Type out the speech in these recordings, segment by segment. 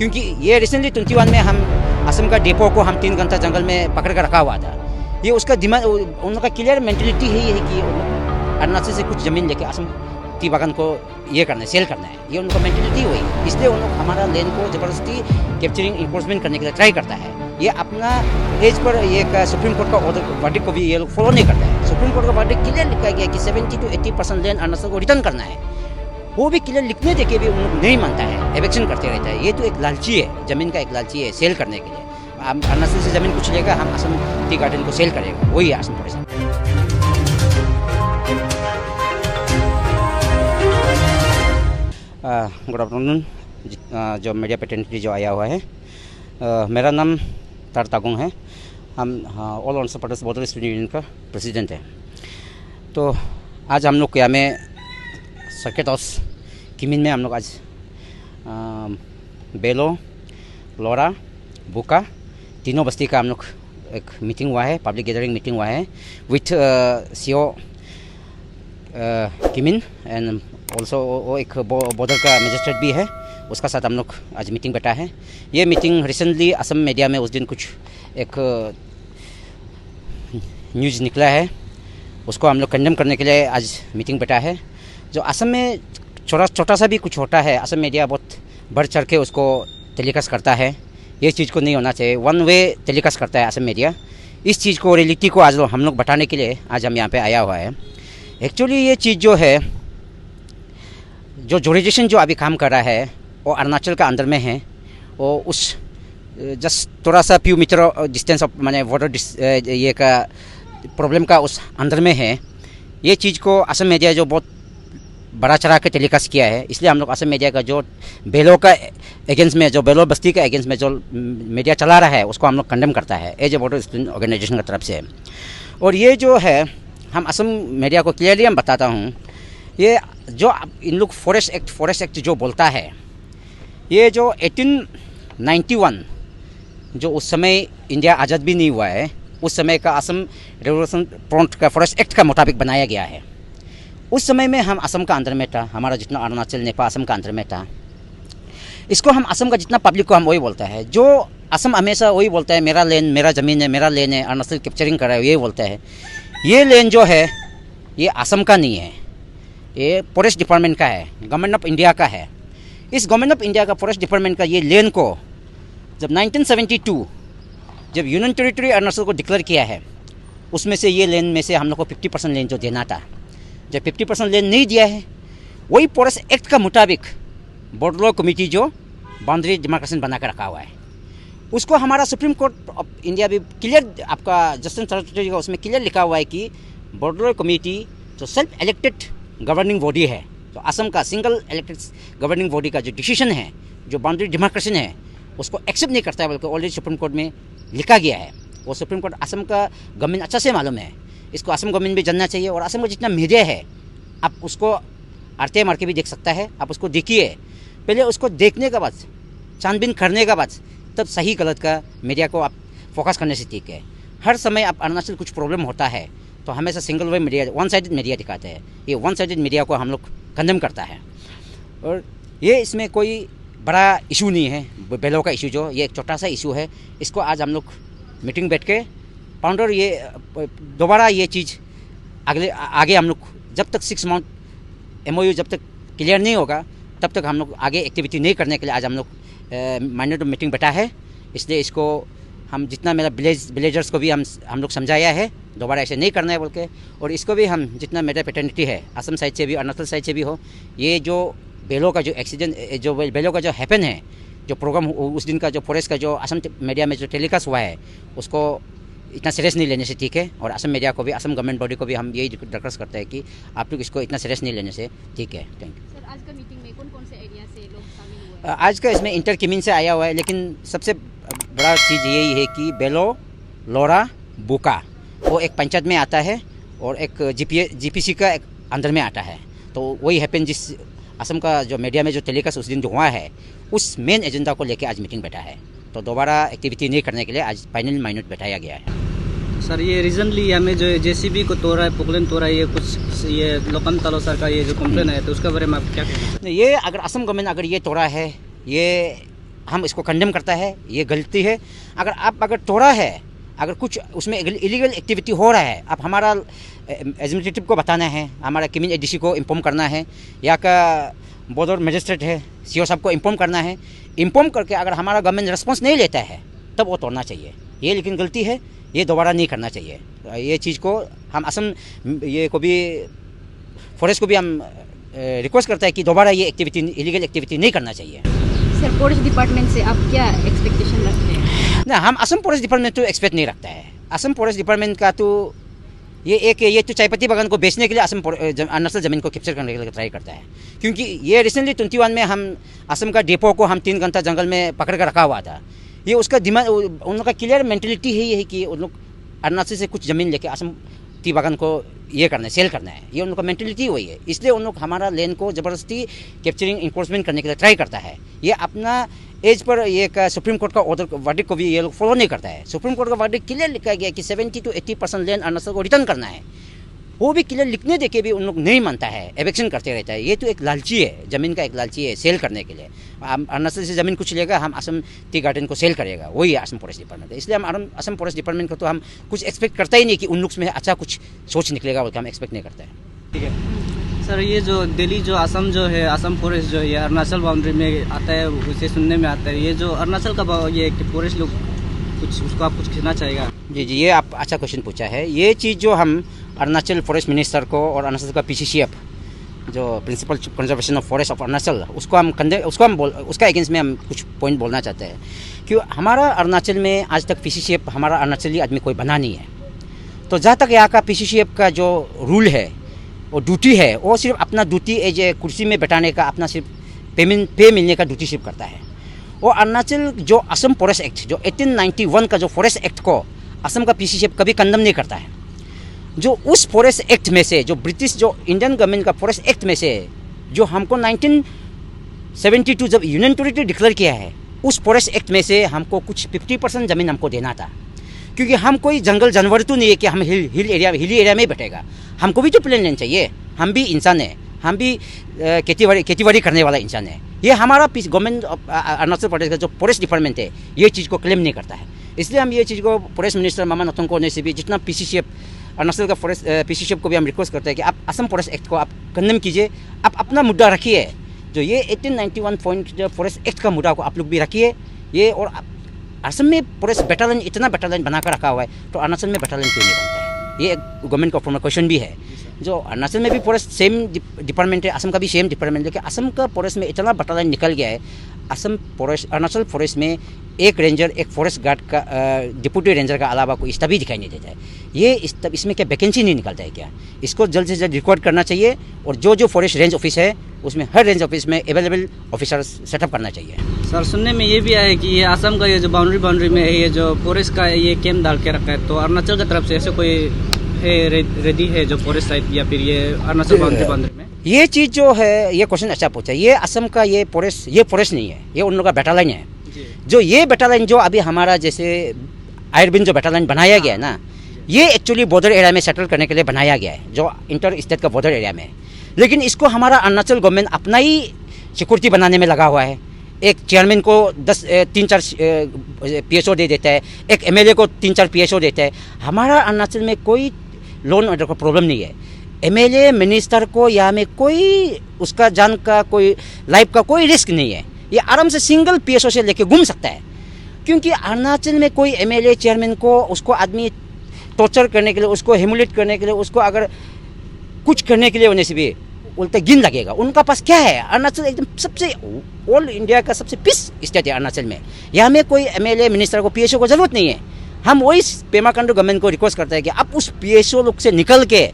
क्योंकि ये रिसेंटली 21 में हम असम का डिपो को हम 3 घंटा जंगल में पकड़ कर रखा हुआ था। ये उसका दिमाग, उनका क्लियर मेंटेलिटी है ये है कि अरुणाचल से कुछ ज़मीन लेके असम टी बागान को ये करना है, सेल करना है, ये उनका मेंटेलिटी हुई। इसलिए उन लोग हमारा लैंड को ज़बरदस्ती कैप्चरिंग इन्फोर्समेंट करने के लिए ट्राई करता है। ये अपना एज पर ये सुप्रीम कोर्ट का ऑर्डर वर्डिक्ट को भी ये लोग फॉलो नहीं करता है। सुप्रीम कोर्ट का वर्डिक्ट क्लियर लिखा गया कि 70 to 80% लैंड अरुणाचल को रिटर्न करना है। वो भी क्लियर लिखने देके भी उन लोग नहीं मानता है, एविक्शन करते रहता है। ये तो एक लालची है, ज़मीन का एक लालची है सेल करने के लिए। हम अरुणाचल से ज़मीन कुछ लेगा, हम असम टी गार्डन को सेल करेगा, वही है असम पुलिस। गुड आफ्टरनून, जो मीडिया प्रतिनिधि जो आया हुआ है, मेरा नाम तार तागुंग है। हम all Arunachal Pradesh border student union का प्रेसिडेंट है। तो आज हम लोग क्या में सर्किट हाउस किमिन में हम लोग आज बेलो, लोरा, बुका तीनों बस्ती का हम लोग एक मीटिंग हुआ है, पब्लिक गैदरिंग मीटिंग हुआ है with CO Kimin and also वो एक बॉर्डर का मजिस्ट्रेट भी है, उसका साथ हम लोग आज मीटिंग बैठा है। ये मीटिंग रिसेंटली असम मीडिया में उस दिन कुछ एक न्यूज़ निकला है, उसको हम लोग कंडेम करने के लिए आज मीटिंग बैठा है। जो असम में छोटा सा भी कुछ होता है, असम मीडिया बहुत बढ़ चढ़ के उसको टेलीकास्ट करता है। ये चीज़ को नहीं होना चाहिए, वन वे टेलीकास्ट करता है असम मीडिया। इस चीज़ को, रियलिटी को आज हम लोग बताने के लिए आज हम यहाँ पे आया हुआ है। एक्चुअली ये चीज़ जो है, जो जुरिडिक्शन जो अभी काम कर रहा है वो अरुणाचल का अंदर में है। वो उस जस्ट थोड़ा सा फ्यू मीटर डिस्टेंस ऑफ माने बॉर्डर ये का प्रॉब्लम का उस अंदर में है। ये चीज़ को असम मीडिया जो बहुत बड़ा चढ़ा के टेलीकास्ट किया है, इसलिए हम लोग असम मीडिया का जो बेलो का अगेंस्ट में, जो बेलो बस्ती का अगेंस्ट में जो मीडिया चला रहा है, उसको हम लोग कंडेम करता है as a border student organisation की तरफ से। और ये जो है, हम असम मीडिया को क्लियरली हम बताता हूँ, ये जो इन लोग फॉरेस्ट एक्ट जो बोलता है, ये जो 1891 जो उस समय इंडिया आज़ाद भी नहीं हुआ है, उस समय का असम रेवोल्यूशन फ्रंट का फॉरेस्ट एक्ट का मुताबिक बनाया गया है। उस समय में हम असम का अंदर में था, हमारा जितना अरुणाचल नेपाल असम का अंदर में था। इसको हम असम का जितना पब्लिक को हम वही बोलता है, जो असम हमेशा वही बोलता है, मेरा लैंड, मेरा ज़मीन है, मेरा लैंड है, अरुणाचल कैप्चरिंग कर रहा है, यही बोलता है। ये लैंड जो है ये असम का नहीं है, ये फॉरेस्ट डिपार्टमेंट का है, गवर्नमेंट ऑफ इंडिया का है। इस गवर्नमेंट ऑफ इंडिया का फॉरेस्ट डिपार्टमेंट का ये लैंड को जब 1972 जब यूनियन टेरिटरी अरुणाचल को डिक्लेयर किया है, उसमें से ये लैंड में से हम लोग को 50% लैंड जो देना था, जब 50% लैंड नहीं दिया है, वही फॉरेस्ट एक्ट का मुताबिक बॉर्डर कमेटी जो बाउंड्री डिमार्केशन बना कर रखा हुआ है, उसको हमारा सुप्रीम कोर्ट ऑफ इंडिया भी क्लियर, आपका जस्टिस सेक्रेटरी का उसमें क्लियर लिखा हुआ है कि बॉर्डर कमेटी जो सेल्फ इलेक्टेड गवर्निंग बॉडी है, तो असम का सिंगल इलेक्टेड गवर्निंग बॉडी का जो डिसीजन है, जो बाउंड्री डिमार्केशन है, उसको एक्सेप्ट नहीं करता है, बल्कि ऑलरेडी सुप्रीम कोर्ट में लिखा गया है। वो सुप्रीम कोर्ट असम का गवर्नमेंट अच्छा से मालूम है, इसको असम गवर्नमेंट भी जानना चाहिए। और असम का जितना मीडिया है, आप उसको आरते मार के भी देख सकता है, आप उसको देखिए। पहले उसको देखने के बाद, छानबीन करने के बाद, तब सही गलत का मीडिया को आप फोकस करने से ठीक है। हर समय आप अरुणाचल कुछ प्रॉब्लम होता है तो हमेशा single way media, one sided media दिखाते हैं। ये वन साइडेड मीडिया को हम लोग कंडेम करता है। और ये इसमें कोई बड़ा इशू नहीं है, बेलो का इशू जो ये एक छोटा सा इशू है, इसको आज हम लोग मीटिंग बैठ के पाउंडर ये दोबारा ये चीज़ आगे हम लोग जब तक 6 मंथ MOU जब तक क्लियर नहीं होगा, तब तक हम लोग आगे एक्टिविटी नहीं करने के लिए आज हम लोग माइनर मीटिंग बैठा है। इसलिए इसको हम जितना मेरा विलेजर्स को भी हम लोग समझाया है, दोबारा ऐसे नहीं करना है बोल के। और इसको भी हम जितना मेरा पेटर्निटी है, असम साइड से भी अरुणाचल साइड से भी हो, ये जो बेलो का जो एक्सीडेंट, जो बेलो का जो हैपन है, जो प्रोग्राम उस दिन का जो फॉरेस्ट का जो असम मीडिया में जो टेलीकास्ट हुआ है, उसको इतना सीरियस नहीं लेने से ठीक है। और असम मीडिया को भी, असम गवर्नमेंट बॉडी को भी हम यही रिक्वेस्ट करते हैं कि आप लोग इसको इतना सीरियस नहीं लेने से ठीक है। Thank you sir. आज का मीटिंग में कौन से एरिया से लोग शामिल हुए? आज का इसमें इंटर किमिन से आया हुआ है, लेकिन सबसे बड़ा चीज़ यही है कि बेलो, लोरा, बुका वो एक पंचायत में आता है और एक GPC का एक अंदर में आता है। तो वही हैपन जिस असम का जो मीडिया में जो टेलीकास्ट उस दिन जो हुआ है, उस मेन एजेंडा को लेकर आज मीटिंग बैठा है। तो दोबारा एक्टिविटी नहीं करने के लिए आज फाइनल माइनट बैठाया गया है। सर, ये रिसेंटली हमें जो JCB को तोड़ा है, पोकलेन तोड़ा है, ये कुछ ये लोकम तालो सर का ये जो कंप्लेन है, तो उसके बारे में आप क्या कहते हैं? ये अगर असम गवर्नमेंट अगर ये तोड़ा है, ये हम इसको कंडेम करता है, ये गलती है। अगर तोड़ा है, अगर कुछ उसमें इलीगल एक्टिविटी हो रहा है, आप हमारा एडमिनिस्ट्रेटिव को बताना है, हमारा किमिन एडीसी को इन्फॉर्म करना है, या का बॉर्डर मजिस्ट्रेट है सीओ साहब को इन्फॉर्म करना है। इन्फॉर्म करके अगर हमारा गवर्नमेंट रिस्पॉन्स नहीं लेता है तब वो तोड़ना चाहिए। ये लेकिन गलती है, ये दोबारा नहीं करना चाहिए। ये चीज़ को हम असम ये को भी फॉरेस्ट को भी हम रिक्वेस्ट करता है कि दोबारा ये एक्टिविटी इलीगल एक्टिविटी नहीं करना चाहिए। सर, फॉरेस्ट डिपार्टमेंट से आप क्या एक्सपेक्टेशन रखते हैं? ना, हम असम फॉरेस्ट डिपार्टमेंट तो एक्सपेक्ट नहीं रखता है। असम फॉरेस्ट डिपार्टमेंट का तो ये तो चायपत्ती बागान को बेचने के लिए असम अरुणाचल ज़मीन को कैप्चर करने के लिए ट्राई करता है। क्योंकि ये रिसेंटली 21 में हम असम का डिपो को हम 3 घंटा जंगल में पकड़ कर रखा हुआ था। ये उसका दिमाग, उन लोग का क्लियर मेंटलिटी ही है कि उन लोग अरुणाचल से कुछ ज़मीन लेके असम टी बागान को ये करना है, सेल करना है। ये उन लोग का मेंटलिटी वही है। इसलिए उन लोग हमारा लैंड को ज़बरदस्ती कैप्चरिंग इंक्रोचमेंट करने के लिए ट्राई करता है। ये अपना एज पर ये का सुप्रीम कोर्ट का ऑर्डर वर्डिक्ट को भी ये लोग फॉलो नहीं करता है। सुप्रीम कोर्ट का वर्डिक्ट क्लियर लिखा गया कि 70 to 80% लैंड अरुणाचल को रिटर्न करना है। वो भी क्लियर लिखने दे के भी उन लोग नहीं मानता है, एवेक्शन करते रहता है। ये तो एक लालची है, ज़मीन का एक लालची है सेल करने के लिए। अरुणाचल से ज़मीन कुछ लेगा, हम असम टी गार्डन को सेल करेगा, वही है असम फॉरेस्ट डिपार्टमेंट। इसलिए हम असम फॉरेस्ट डिपार्टमेंट को तो हम कुछ एक्सपेक्ट करता ही नहीं कि उन लोग में अच्छा कुछ सोच निकलेगा, बोल के हम एक्सपेक्ट नहीं करता है। ठीक है सर, ये जो दिल्ली जो असम जो है, असम फॉरेस्ट जो है अरुणाचल बाउंड्री में आता है, उसे सुनने में आता है। ये जो अरुणाचल का ये फॉरेस्ट लोग कुछ उसको आप कुछ कहना चाहेगा? जी, ये आप अच्छा क्वेश्चन पूछा है। ये चीज़ जो हम अरुणाचल फॉरेस्ट मिनिस्टर को और अरुणाचल का PCCF जो principal conservation of forest of Arunachal, उसका अगेंस्ट में हम कुछ पॉइंट बोलना चाहते हैं। कि हमारा अरुणाचल में आज तक PCCF हमारा अरुणाचली आदमी कोई बना नहीं है। तो जहाँ तक यहाँ का PCCF का जो रूल है और ड्यूटी है, वो सिर्फ अपना ड्यूटी एज ए कुर्सी में बैठाने का, अपना सिर्फ पे मिलने का ड्यूटी सिर्फ करता है। और अरुणाचल जो असम फॉरेस्ट एक्ट जो 1891 का जो फॉरेस्ट एक्ट को असम का PCCF कभी कंडम नहीं करता है। जो उस फॉरेस्ट एक्ट में से, जो ब्रिटिश जो इंडियन गवर्नमेंट का फॉरेस्ट एक्ट में से जो हमको 1972 जब यूनियन टेरिटरी डिक्लेयर किया है, उस फॉरेस्ट एक्ट में से हमको कुछ 50% ज़मीन हमको देना था। क्योंकि हम कोई जंगल जानवर तो नहीं है कि हम हिली एरिया में बैठेगा। हमको भी तो प्लेन लैंड चाहिए। हम भी इंसान है, हम भी खेती करने वाला इंसान है। ये हमारा गवर्नमेंट अरुणाचल प्रदेश का जो फॉरेस्ट डिपार्टमेंट है, ये चीज़ को क्लेम नहीं करता है। इसलिए हम ये चीज़ को फॉरेस्ट मिनिस्टर मामा नथुंग को ने से भी जितना PCCF अरुणाचल का फॉरेस्ट PCCF को भी हम रिक्वेस्ट करते हैं कि आप असम फॉरेस्ट एक्ट को आप कंडेम कीजिए, आप अपना मुद्दा रखिए। जो ये 1891 पॉइंट जो फॉरेस्ट एक्ट का मुद्दा को आप लोग भी रखिए। ये और असम में फॉरेस्ट बैटालियन, इतना बैटालियन बना कर रखा हुआ है, तो अरुणाचल में बैटालियन क्यों नहीं बनता है? ये एक गवर्नमेंट का फॉर्मल क्वेश्चन भी है। जो अरुणाचल में भी फॉरेस्ट सेम डिपार्टमेंट है, असम का भी सेम डिपार्टमेंट है, लेकिन असम का फॉरेस्ट में इतना बैटालियन निकल गया है। अरुणाचल फॉरेस्ट में एक रेंजर, एक फॉरेस्ट गार्ड का डिप्यूटी रेंजर का अलावा कोई स्टाफ भी दिखाई नहीं देता है। ये इसमें क्या वैकेंसी नहीं निकलता है क्या? इसको जल्द से जल्द रिकॉर्ड करना चाहिए। और जो फॉरेस्ट रेंज ऑफिस है, उसमें हर रेंज ऑफिस में अवेलेबल ऑफिसर सेटअप करना चाहिए। सर, सुनने में ये भी आया है कि ये असम का ये जो बाउंड्री में है, ये जो फॉरेस्ट का ये कैंप डाल के रखा है, तो अरुणाचल की तरफ से ऐसे कोई है रेडी है जो फॉरेस्ट साइड, या फिर ये अरुणाचल बाउंड्री में? ये चीज़ जो है, ये क्वेश्चन अच्छा पूछा। ये असम का ये फॉरेस्ट नहीं है, ये उन लोगों का बैटालियन है। जो ये बैटालियन जो अभी हमारा जैसे आयरबिन जो बैटालियन बनाया गया है ना, ये एक्चुअली बॉर्डर एरिया में सेटल करने के लिए बनाया गया है, जो इंटर स्टेट का बॉर्डर एरिया में। लेकिन इसको हमारा अरुणाचल गवर्नमेंट अपना ही सिक्योरिटी बनाने में लगा हुआ है। एक चेयरमैन को 3-4 PSO दे देता है, एक MLA को 3-4 PSO देता है। हमारा अरुणाचल में कोई लॉ एंड ऑर्डर का प्रॉब्लम नहीं है। MLA मिनिस्टर को यहाँ में कोई उसका जान का, कोई लाइफ का कोई रिस्क नहीं है। ये आराम से सिंगल PSO से लेके घूम सकता है। क्योंकि अरुणाचल में कोई MLA चेयरमैन को, उसको आदमी टॉर्चर करने के लिए, उसको ह्यूमिलेट करने के लिए, उसको अगर कुछ करने के लिए होने से भी उल्टा गिन लगेगा। उनका पास क्या है? अरुणाचल एकदम सबसे ऑल इंडिया का सबसे पीस स्टेट है अरुणाचल में। यहाँ में कोई MLA मिनिस्टर को PSO को जरूरत नहीं है। हम वही पेमा खांडू गवर्नमेंट को रिक्वेस्ट करते हैं कि आप उस PSO लोग से निकल के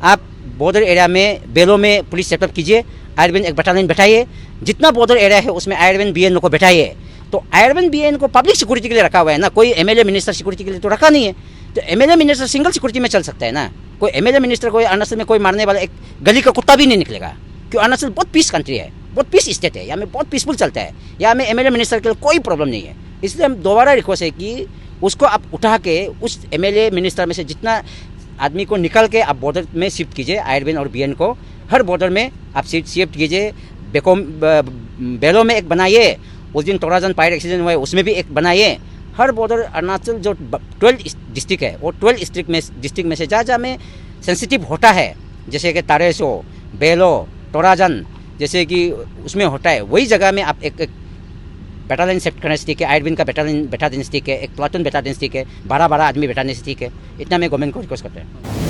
आप बॉर्डर एरिया में बेलो में पुलिस सेटअप कीजिए, आयरबिन एक बटालियन बैठाइए। जितना बॉर्डर एरिया है उसमें आयरबिन BN को बैठाइए। तो आयरबिन BN को पब्लिक सिक्योरिटी के लिए रखा हुआ है ना, कोई MLA मिनिस्टर सिक्योरिटी के लिए तो रखा नहीं है। तो MLA मिनिस्टर सिंगल सिक्योरिटी में चल सकता है ना। कोई MLA मिनिस्टर कोई अरुणाचल में कोई मारने वाला एक गली का कुत्ता भी नहीं निकलेगा। क्योंकि अरुणाचल बहुत पीस कंट्री है, बहुत पीस स्टेट है, यहाँ में बहुत पीसफुल चलता है। यहाँ में MLA मिनिस्टर के लिए कोई प्रॉब्लम नहीं है। इसलिए हम दोबारा रिक्वेस्ट है कि उसको आप उठा के उस MLA मिनिस्टर में से जितना आदमी को निकल के आप बॉर्डर में शिफ्ट कीजिए, आयरबिन और BN को हर बॉर्डर में आप शिफ्ट कीजिए। बेलो में एक बनाइए, उस दिन तोराजन फायर एक्सीडेंट हुआ है उसमें भी एक बनाइए। हर बॉर्डर अरुणाचल जो 12 डिस्ट्रिक्ट है वो 12 डिस्ट्रिक्ट में से जहाँ जहाँ में सेंसिटिव होता है, जैसे कि तारेसो, बेलो, तोराजन जैसे कि उसमें होता है, वही जगह में आप एक बैटालियन सेट करने से ठीक है, आयरविन का बैटा देने से ठीक है, एक प्लाटून बैटा देने से ठीक है, 12 आदमी बैठाने से ठीक है। इतना मैं गवर्नमेंट को रिक्वेस्ट करता है।